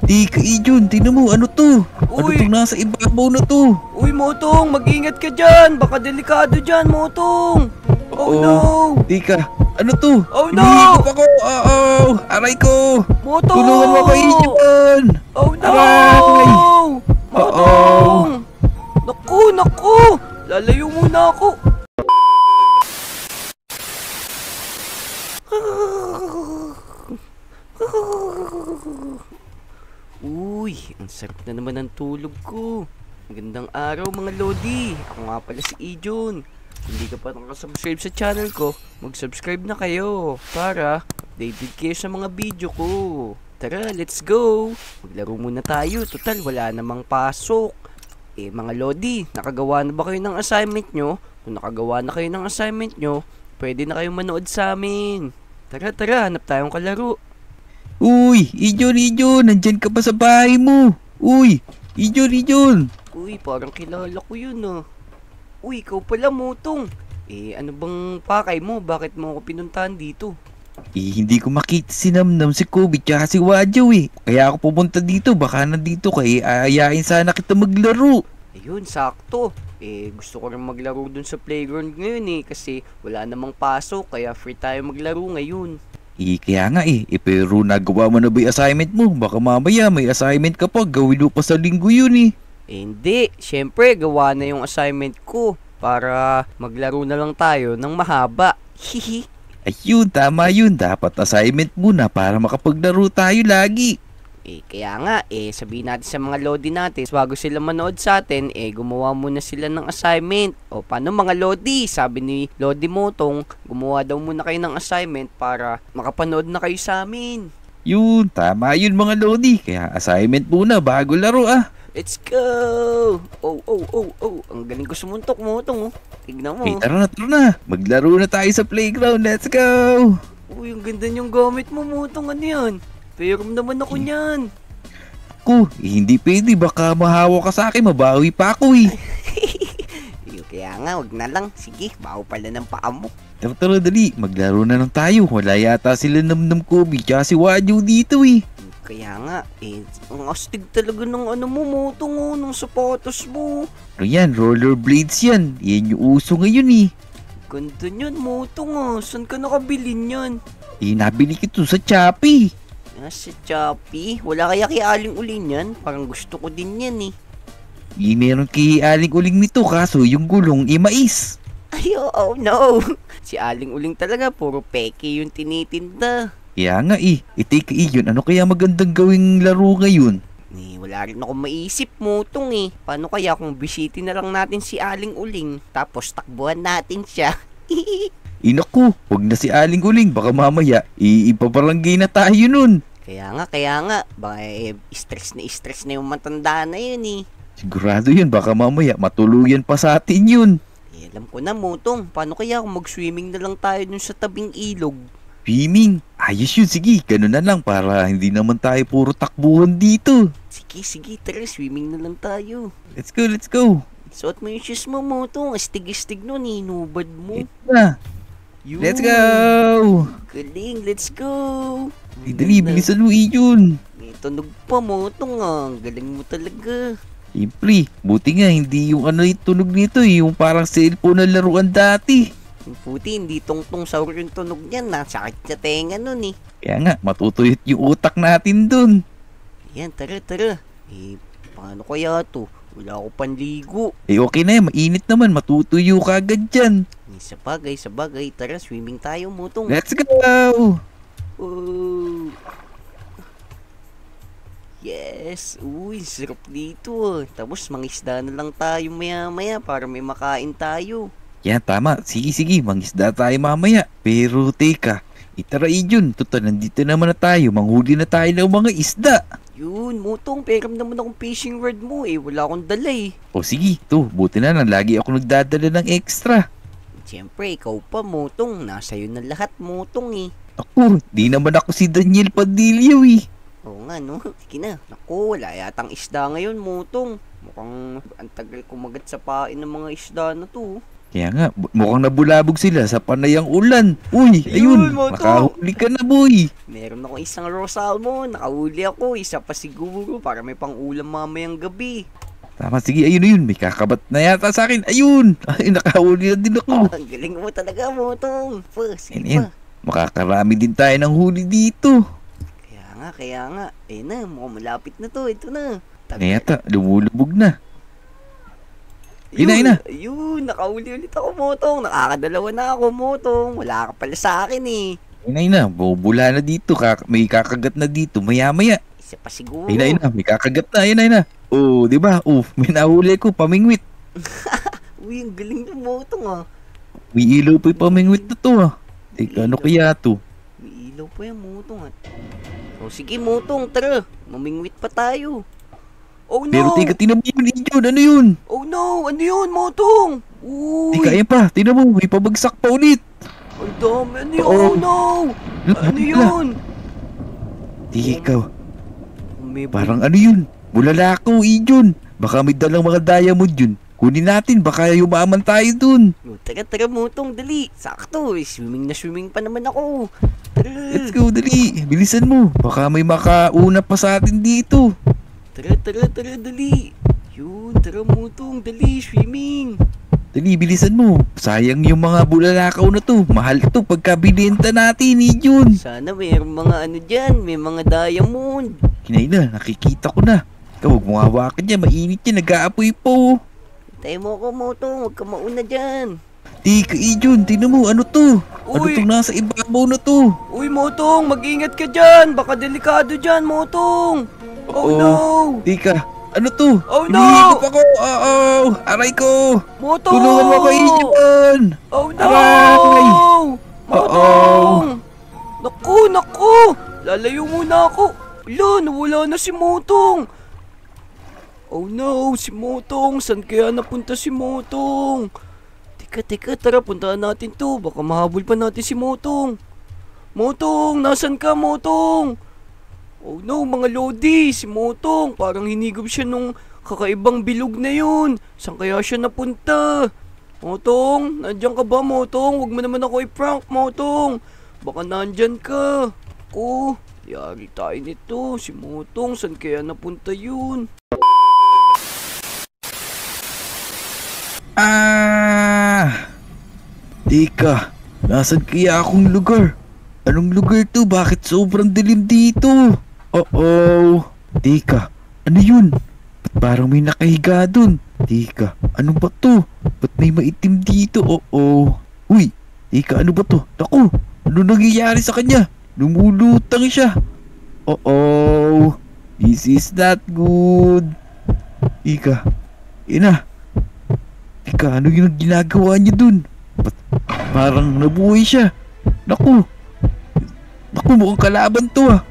Tika Ijon, tingnan mo, ano to? Ano Uy! tong nasa ibabaw na to? Uy, Motong! Mag-ingat ka dyan! Baka delikado dyan, Motong! Oh no! Tika, ano to? Oh no! Hinihigop ako! Oo! Aray ko! Motong! Tulungan mo ako, Ijon! Oh no! Aray! Motong! Naku, naku! Lalayo muna ako! Uy, ang sarap na naman ng tulog ko. Magandang araw mga Lodi. Ako nga pala si Ijon. Kung hindi ka pa nakasubscribe sa channel ko, mag-subscribe na kayo para updated kayo sa mga video ko. Tara, let's go! Maglaro muna tayo. Total, wala namang pasok. Mga Lodi, nakagawa na ba kayo ng assignment nyo? Kung nakagawa na kayo ng assignment nyo, pwede na kayong manood sa amin. Tara, tara, hanap tayong kalaro. Uy! Ijon! Nandyan ka ba sa bahay mo? Uy! Ijon! Uy, parang kilala ko yun ah. Uy, ikaw pala, Motong. Ano bang pakay mo? Bakit mo ako pinuntahan dito? Hindi ko makita si Namnam, si Kobe, tsaka si Wajo eh. Kaya ako pumunta dito, baka nandito ka eh. Ayain sana kita maglaro. Ayun, sakto. Gusto ko rin maglaro dun sa playground ngayon kasi wala namang pasok, kaya free tayo maglaro ngayon. Kaya nga pero nagawa mo na ba yung assignment mo? Baka mamaya may assignment ka pa, gawin mo pa sa linggo yun eh. Hindi, syempre gawa na yung assignment ko para maglaro na lang tayo ng mahaba. Hihi. Ayun, tama yun. Dapat assignment muna para makapaglaro tayo lagi. Kaya nga, sabihin natin sa mga Lodi natin, bago sila manood sa atin, gumawa muna sila ng assignment. O, paano mga Lodi? Sabi ni Lodi Motong, gumawa daw muna kayo ng assignment para makapanood na kayo sa amin. Yun, tama yun mga Lodi. Kaya assignment muna bago laro ah. Let's go! Oh. Ang galing ko sumuntok, Motong, oh. Tignan mo. Tara na. Maglaro na tayo sa playground. Let's go! Uy, ang ganda niyong gamit mo, Motong. Ano yan? Pero naman ako niyan. Hindi pwede. Baka mahawa ka sa akin. Mabawi pa ako eh. Kaya nga, wag na lang. Sige, baho pala ng paa mo. Tara, dali. Maglaro na lang tayo. Wala yata sila Namnam, Kobe, tsaka si Wajo dito eh. Kaya nga, ang astig talaga ng ano mo, Motong, ng sapatos mo. Ano yan? Rollerblades yan. Yan yung uso ngayon eh. Ganda niyan, Motong, Saan ka nakabili niyan? Nabili ko sa Shopee. Sa Shopee? Wala kaya kay Aling Uling yan? Parang gusto ko din yan eh. Meron kay Aling Uling nito kaso yung gulong mais. Ay, oh no. Si Aling Uling talaga, puro peke yung tinitinda. Kaya nga Teka yun, ano kaya magandang gawing laro ngayon? Wala rin akong maisip, Motong Paano kaya kung bisitin na lang natin si Aling Uling, tapos takbuhan natin siya? Naku, wag na si Aling Uling, baka mamaya ipabarangay na tayo nun. Kaya nga, baka stress na yung matanda na yun Sigurado yun, baka mamaya matuluyan pa sa atin yun. Alam ko na, Motong, paano kaya kung mag-swimming na lang tayo dun sa tabing ilog? Swimming? Ayos yun, sige, ganun na lang para hindi naman tayo puro takbuhan dito. Sige, tara, swimming na lang tayo. Let's go. Suot mo yung shoes mo, Motong, astig-astig nun nubad mo. Yun. Let's go! Galing, let's go! Dali, bilisan mo yun. May tunog pa, Motong ang galing mo talaga. Siyempre, buti nga hindi yung yung tunog nito yung parang cellphone na laruan dati. Yung puti, hindi tungtong sa yung tunog niyan, sakit sa tenga nun Kaya nga, matutuyot yung utak natin dun. Yan, tara. Paano kaya to? Wala ako panligo. Okay na yan, mainit naman, matutuyo ka agad dyan. Sa bagay, tara, swimming tayo, Motong. Let's go! Oh. Yes! Uy, sarap dito Tapos mangisda na lang tayo maya-maya para may makain tayo. Yan, tama. Sige, mangisda tayo mamaya. Pero teka, itara Ijon, total nandito naman na tayo, manghuli na tayo ng mga isda. Yun, Motong, peram naman akong fishing rod mo wala akong dala O sige, buti na lang, lagi ako nagdadala ng extra. Siyempre, ikaw pa, Motong, nasa iyo na lahat, Motong Ako, di naman ako si Daniel Padillo Oo nga, no? Sige na. Naku, wala yatang isda ngayon, Motong. Mukhang ang tagal kumagat sa pain ng mga isda na to. Kaya nga, mukhang nabulabog sila sa panayang ulan. Uy, ayun, Ayun, Moto. nakahuli ka na, boy. Meron ako isang raw salmon. Nakahuli ako. Isa pa siguro para may pang-ulam mamayang gabi. Tama, sige, ayun, may kakabat na yata sa akin. Ayun, ay, nakahuli na din ako. Ang galing mo talaga, Motong. Sige Ayun, pa. makakarami din tayo ng huli dito. Kaya nga. Eh na, mukhang malapit na to. Ito na. Kaya yata, lumulubog na. Ina. Ayun, nakahuli ulit ako, Motong. Nakakadalawa na ako, Motong. Wala ka pala sa akin eh. Ina, bubula na dito. May kakagat na dito, maya-maya. Isa pa siguro. Ina, may kakagat na, ina. Oh, di ba? Oh, may nahuli ko, pamingwit. Uy, ang galing ng Motong ah. May ilaw pa yung pamingwit na to ah. Teka, ano kaya to? May ilaw pa yung Motong ah. O sige, Motong, tara. Mamingwit pa tayo. Oh no! Pero teka, tinan mo yun, Ijon, ano yun? Oh no! Ano yun, Motong? Uy! Teka, ayan pa, tinan mo, may pabagsak pa ulit. Ang dami. Ano yun? Oo. Oh no! Ano yun? Teka, May parang ano yun? Bulalakaw, Ijon. Baka may dalang mga diamond yun. Kunin natin, baka yumaman tayo dun. Oh, tara, Motong, dali. Sakto, swimming na swimming pa naman ako. Tara. Let's go, dali. Bilisan mo. Baka may makauna pa sa atin dito. Tara, dali. Yun, tara, Motong, dali, swimming. Dali, bilisan mo. Sayang yung mga bulalakaw na to. Mahal to pagka binenta natin, Ijon. Sana mayroong mga ano dyan, may mga diamond. Kinay na, nakikita ko na. Ikaw, huwag mo hawakan dyan. Mainit yan, nag-aapoy po. Tayo mo ako, Motong, huwag ka mauna dyan. Tika, Ijon, tinan mo, ano to? Ano Uy! tong nasa ibabaw na to? Uy, Motong, mag-ingat ka dyan. Baka delikado dyan, Motong. Oh Oo. no! Tika, ano to? Oh, no! Hinihigop ako! Aray ko! Motong! Tulungan mo ako, Ijon! Oh no! Aray! Motong! Naku! Lalayo muna ako. Nawala na si Motong. Oh no, si Motong. Saan kaya napunta si Motong? Teka, tara, puntaan natin to. Baka mahabol pa natin si Motong. Motong, nasan ka, Motong? Oh no, mga lodi, si Motong. Parang hinigop siya nung kakaibang bilog na yun. Saan kaya siya napunta? Motong, nandyan ka ba, Motong? Huwag mo naman ako i-prank, Motong. Baka nandyan ka. Yari tayo nito. Si Motong, saan kaya napunta yun? Tika, nasan kaya akong lugar? Anong lugar to? Bakit sobrang dilim dito? Tika, ano yun? Ba't parang may nakahiga dun? Tika, ano ba to? Ba't may maitim dito? Uy, Tika, ano ba to? Naku, ano nangyayari sa kanya? Lumulutang siya. This is not good. Tika, ina. Tika, ano yung ginagawa niya dun? Ba't parang nabuhay siya? Naku, mukhang kalaban to ah.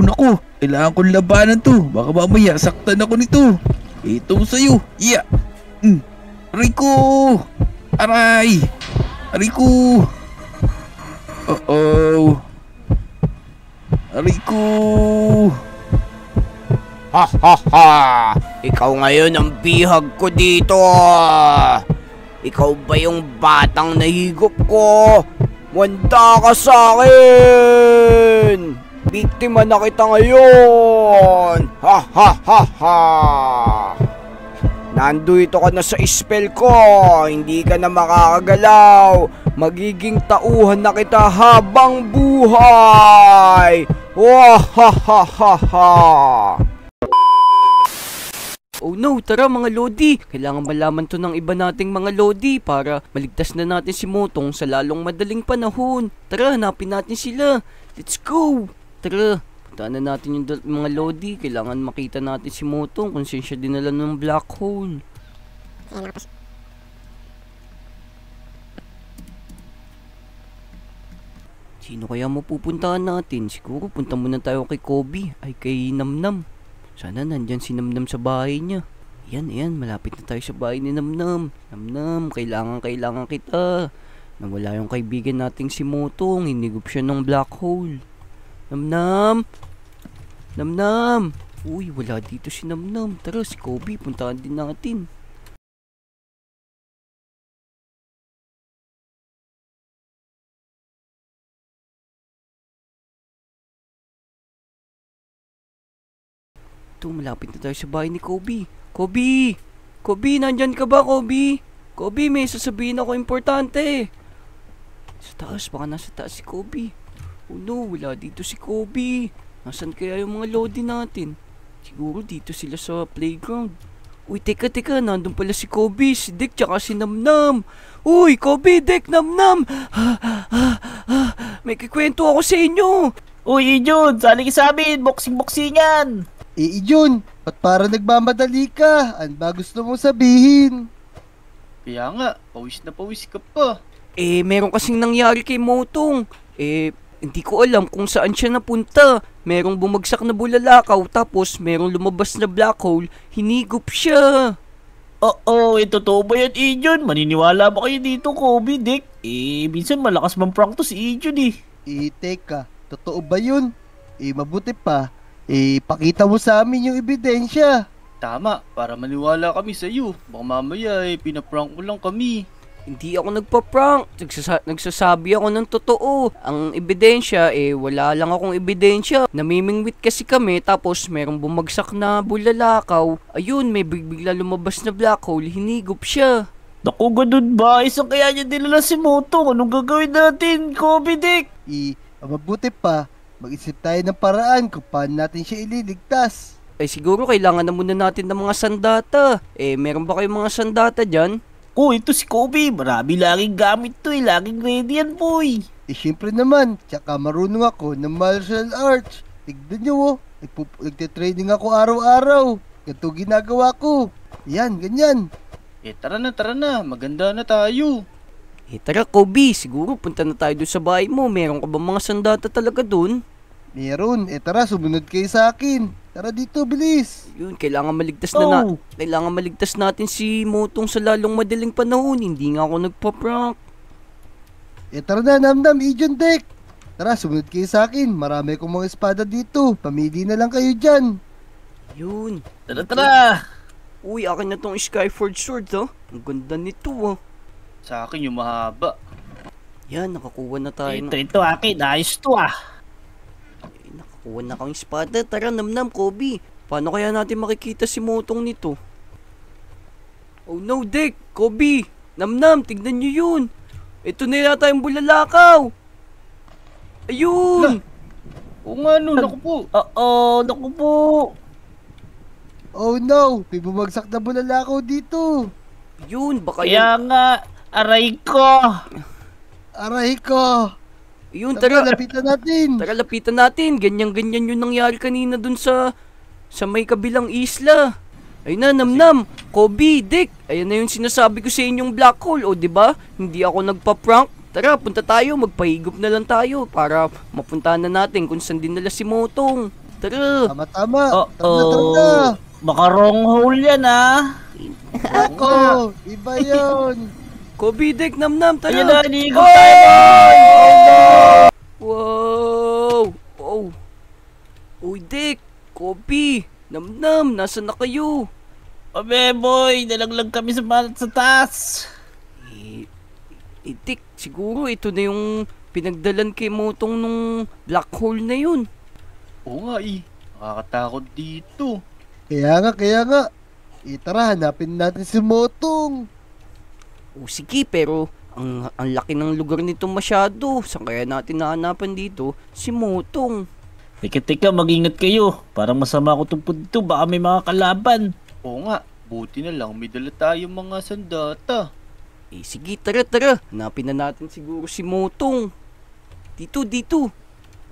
Naku, kailangan kong labanan to. Baka mamaya saktan ako nito. Ito sa'yo. Iya. Aray ko. Aray ko. Aray ko. Ikaw ngayon ang bihag ko dito. Ikaw ba yung batang nahigop ko? Wanda ka sa akin! Biktima na kita ngayon! Nandito ka na sa spell ko! Hindi ka na makakagalaw! Magiging tauhan na kita habang buhay! Oh no, tara mga lodi. Kailangan malaman to ng iba nating mga lodi para maligtas na natin si Motong sa lalong madaling panahon. Tara, hanapin natin sila. Let's go. Tara, puntaan na natin yung mga lodi. Kailangan makita natin si Motong kung saan siya dinala ng black hole. Sino kaya mapupuntahan natin? Siguro punta muna tayo kay Kobe. Ay kay Namnam. Sana nandyan si Namnam sa bahay niya. Ayan, malapit na tayo sa bahay ni Namnam. Namnam, kailangan kita. Nawala yung kaibigan nating si Motong. Hinigop siya ng black hole. Namnam! Uy, wala dito si Namnam. Tara, si Kobe, puntahan din natin. Ito, malapit na tayo sa bahay ni Kobe. Kobe! Kobe, nandyan ka ba, Kobe? Kobe, may sasabihin ako importante. Sa taas, baka nasa taas si Kobe. Oh no, wala dito si Kobe. Nasaan kaya yung mga lodi natin? Siguro dito sila sa playground. Uy, teka, nandun pala si Kobe, si Dick, tsaka si Namnam. Uy, Kobe, Dick, Namnam! May kikwento ako sa inyo. Uy, Jun, sali ka sa amin, boxing-boxingan. Jun, ba't para nagmamadali ka? Ano ba gusto mong sabihin? Kaya nga, pawis na pawis ka pa. Meron kasing nangyari kay Motong. Hindi ko alam kung saan siya napunta. Merong bumagsak na bulalakaw, tapos merong lumabas na black hole, hinigop siya. Oo, totoo ba yan, Jun? Maniniwala ba kayo dito, Kobe, Dick? Minsan malakas mang prank to si Jun eh. Teka, totoo ba yun? Mabuti pa. Pakita mo sa amin yung ebidensya. Tama, para maniwala kami sa iyo. Baka mamaya pinaprank mo lang kami. Hindi ako nagpa-prank. Nagsasabi ako ng totoo. Ang ebidensya, wala lang akong ebidensya. Namimingwit kasi kami, tapos merong bumagsak na bulalakaw. Ayun, may bigla lumabas na black hole, hinigop siya. Naku, ganun ba? Isang kaya niya dinala si Motong. Anong gagawin natin, Kobe, Dick? Mabuti pa. Mag-isip tayo ng paraan kung paano natin siya ililigtas. Siguro kailangan na muna natin ng mga sandata. Meron ba kayong mga sandata dyan? Ito si Kobe. Marami laging gamit to eh. Laging ready yan, boy. Syempre naman. Tsaka marunong ako ng martial arts. Tignan nyo, nagtitraining ako araw-araw. Ganito ginagawa ko. Yan, ganyan. Tara na. Maganda na tayo. Tara, Kobe. Siguro punta na tayo doon sa bahay mo. Meron ka ba mga sandata talaga doon? Meron. Tara, sumunod kayo sa akin. Tara dito, bilis. Yun, kailangan maligtas kailangan maligtas natin si Motong sa lalong madaling panahon. Hindi nga ako nagpa-prank. Tara na, Namnam, Jun, Dick. Tara, sumunod kayo sa akin. Marami akong mga espada dito. Pamili na lang kayo dyan. Yun. Tara. Uy, akin na tong Skyforge sword, oh. Ang ganda nito, oh. Sa akin yung mahaba. Yan, nakakuha na tayo. Ito akin. Ayos to ah. Nakakuha na kang espada. Tara, Namnam, Kobe. Paano kaya natin makikita si Motong nito? Oh no, Dick, Kobe, Namnam, tignan nyo yun. Ito na yata yung bulalakaw. Ayun. Oo nga no, naku po. Naku po. Oh no, may bumagsak na bulalakaw dito. Yun, baka Kaya nga, aray ko. Aray ko. Yun, Tara, tara. lapitan natin. Tara, lapitan natin. Ganyan-ganyan yung nangyari kanina dun sa may kabilang isla. Ayun na, Namnam, Kobe, Dick. Ayan na yung sinasabi ko sa inyong black hole. O, diba? Hindi ako nagpa-prank. Tara, punta tayo. Magpahigop na lang tayo para mapuntahan na natin kung saan dinala si Motong. Tara. Tama. Tara. Baka wrong hole yan ah. Ako, iba yun. Kobe, Dick, Namnam, tara. Ayun na, iniigop tayo, boy. Wow! Oh! Uy, Dick! Kobe! Namnam! Nasaan na kayo? Boy, nalaglag kami sa taas. Dick, siguro ito na yung pinagdalan kay Motong nung black hole na yun. Oo nga nakakatakot dito. Kaya nga. Tara, hanapin natin si Motong. Sige, pero ang laki ng lugar nito masyado. Saan kaya natin nahanapan dito si Motong? Teka, mag-ingat kayo. Parang masama ko tungkol dito. Baka may mga kalaban. Oo nga, buti na lang may dala tayong mga sandata. Sige, tara. Hanapin na natin siguro si Motong. Dito.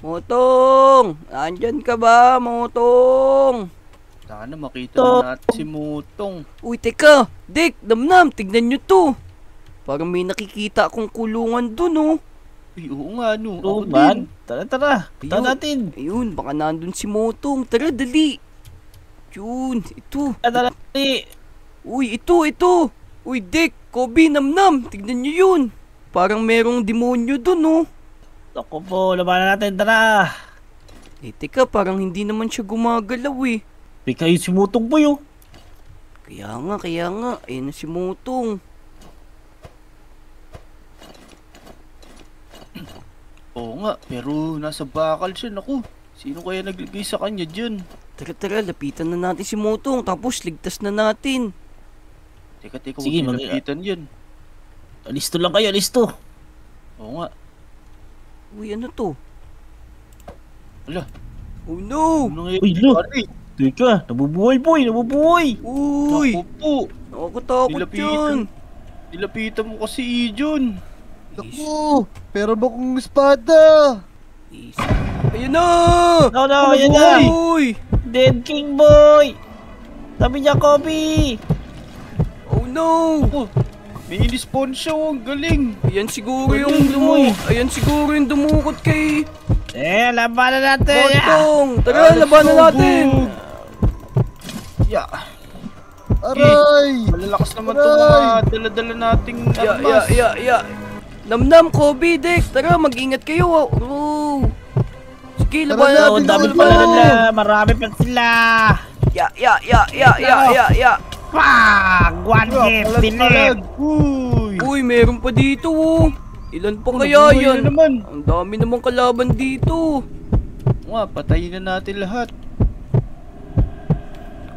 Motong! Nandyan ka ba, Motong? Sana makita na natin si Motong. Uy, teka! Dick, Namnam, tignan nyo to! Parang may nakikita akong kulungan dun, oh. Oo nga no. Oo Ako man. din. Tara. Punta natin. Ayun, baka nandun si Motong. Tara, dali! Yun, ito. Tara. Uy, ito! Uy, Dick, Kobe, Namnam, tignan nyo yun. Parang merong demonyo dun, oh. Ako po, labanan natin. Tara. Teka, parang hindi naman siya gumagalaw, eh. Kayo si Motong po yun. Kaya nga. Ayun na si Motong. Oo nga, pero nasa bakal siya. Naku, sino kaya naglagay sa kanya dyan? Tara, lapitan na natin si Motong, tapos ligtas na natin. Teka, Sige, huwag nilapitan yan. Alisto lang kayo, alisto. Oo nga. Uy, ano to? Ala, Oh no! ano Uy, lo. Teka, nabubuhay boy, nabubuhay. Uy! Naku po. Nakakatakot yan. Nilapitan mo kasi Ijon. Naku, pero ba kong espada? Ayun na! No, yan na. Uy! Dead King boy. Sabi niya, Kobe. Oh no! May in-spawn siya, ang galing. Ayan siguro Galing, yung Uy. Ayan siguro yung dumukot kay Labanan natin. Motong! Tara, labanan natin! Yeah. Aray! Malalakas naman itong mga dala-dala nating armas. Ya. Namnam, Kobe, Dek. Tara, mag-ingat kayo. Oh. Sige, labanan Tara, Ang natin. dami Dami pala pa. nila. Marami pa sila. Ya. Pag! One hit, delete. Uy! Uy, meron pa dito, oh. Ilan pa kaya nabuhay yan? na naman. Ang dami namang kalaban dito. Nga, patayin na natin lahat.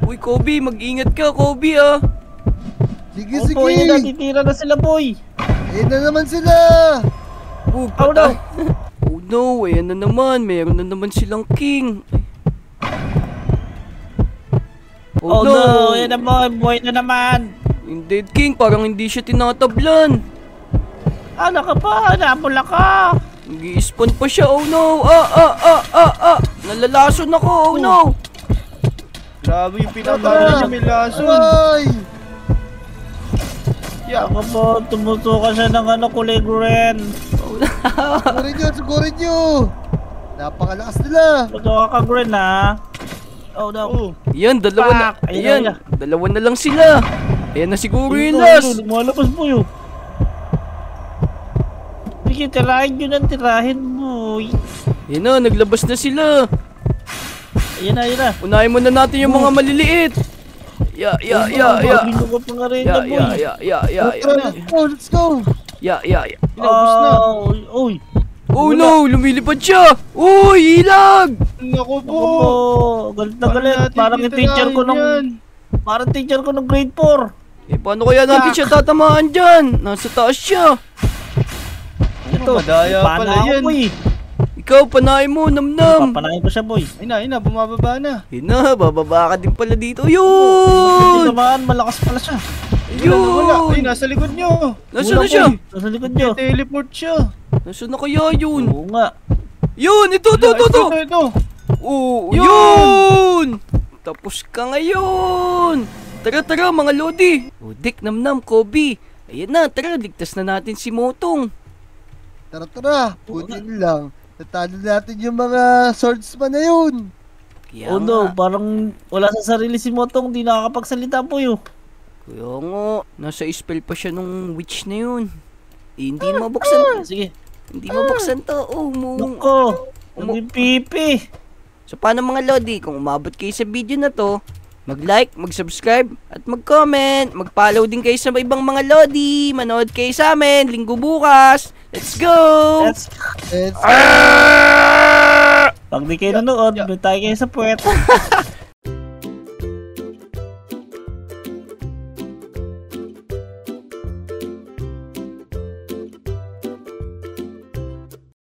Uy, Kobe, mag-ingat ka, Kobe, ah. Sige, Opo, sige! yun na, titira na sila boy. Ayun na naman sila! Oh, Oh, no. Oh no, ayan na naman. Meron na naman silang king. Oh no, yan na boy, boy na naman. Yung Dead King, parang hindi siya tinatablan. Ano ka pa? Napula ka. Nag-i-spawn pa siya, oh no! Nalalason ako, oh no! Grabe yung pinatalo niya, may lason. Aray! Yeah. Ako po, tumutukan siya ng kulay green. Sugurin nyo! Napakalakas nila! Tumutukan ka green ha. Oh no. Oh, Yan, dalawa na. Pak! Ayun Ayan, na. dalawa na lang sila. Ayan na siguro yung Ito, last. lumalabas boy oh. Sige, tirahin nyo nang tirahin boy. Ayan na, naglabas na sila. Ayan na. Unahin muna natin yung mga maliliit. Ya. Hindi ko pa nga rin na boy. Let's go! Ya. Inaubos na. Uy. Oh no, lumilipad siya. Uy, ilag! Naku po. Ako po, galit na galit. Paano natin Parang yung teacher ko titirahin yan? Parang teacher ko nung grade 4. Eh, paano kaya natin siya tatamaan dyan? Nasa taas siya. Ito, madaya paano pala ako yan. boy? Ikaw, panahin mo, namnam. Papanayin ko siya boy. Ayun na, bumababa na. Yun na, bababa ka din pala dito. Hindi Yun! naman, malakas pala siya. Wala. Ay, Yun! nasa likod nyo. Nasaan na Wala, siya? boy. Nasa likod nyo. Teleport siya. Nasaan na kaya yun? Oo nga. Yun! Ito! Ito. Oh, Yun! yun! Tapos ka ngayon! Tara, mga lodi! O, Dick, namnam, Kobe. Ayan na, tara, ligtas na natin si Motong. Tara, butin lang. Natalo natin yung mga swordsman na yun. Kaya Oh no, nga, parang wala sa sarili si Motong, di nakakapagsalita po yun. kaya nga, nasa spell pa siya nung witch na yun. Eh, hindi mabuksan. Sige. Hindi mabuksan to. Oh, Nako, yung pipi. So, paano mga lodi? Kung umabot kayo sa video na to, mag-like, mag-subscribe, at mag-comment. Mag-follow din kayo sa ibang mga lodi. Manood kayo sa amin. Linggo bukas. Let's go! Let's Let's Pag di kayo nanood, may tayo kayo sa puwet.